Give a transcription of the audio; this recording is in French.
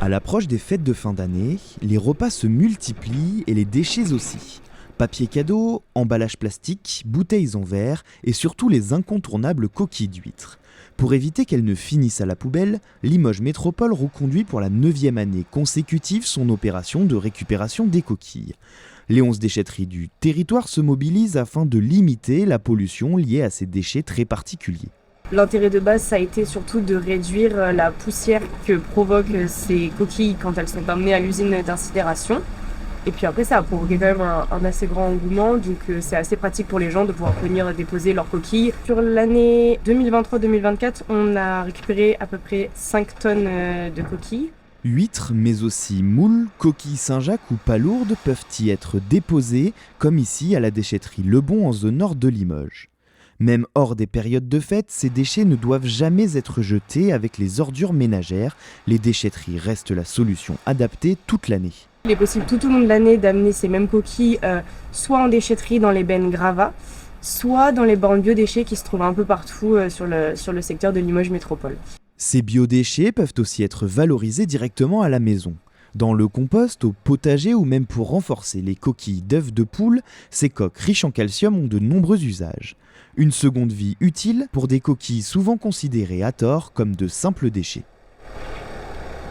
À l'approche des fêtes de fin d'année, les repas se multiplient et les déchets aussi. Papier cadeau, emballage plastique, bouteilles en verre et surtout les incontournables coquilles d'huîtres. Pour éviter qu'elles ne finissent à la poubelle, Limoges Métropole reconduit pour la 9e année consécutive son opération de récupération des coquilles. Les 11 déchetteries du territoire se mobilisent afin de limiter la pollution liée à ces déchets très particuliers. L'intérêt de base, ça a été surtout de réduire la poussière que provoquent ces coquilles quand elles sont amenées à l'usine d'incinération. Et puis après, ça a provoqué quand même un assez grand engouement, donc c'est assez pratique pour les gens de pouvoir venir déposer leurs coquilles. Sur l'année 2023-2024, on a récupéré à peu près 5 tonnes de coquilles. Huîtres, mais aussi moules, coquilles Saint-Jacques ou palourdes peuvent y être déposées, comme ici à la déchetterie Lebon en zone nord de Limoges. Même hors des périodes de fête, ces déchets ne doivent jamais être jetés avec les ordures ménagères. Les déchetteries restent la solution adaptée toute l'année. Il est possible tout au long de l'année d'amener ces mêmes coquilles soit en déchetterie dans les bennes Grava, soit dans les bornes biodéchets qui se trouvent un peu partout sur le secteur de Limoges Métropole. Ces biodéchets peuvent aussi être valorisés directement à la maison. Dans le compost, au potager ou même pour renforcer les coquilles d'œufs de poule, ces coques riches en calcium ont de nombreux usages. Une seconde vie utile pour des coquilles souvent considérées à tort comme de simples déchets.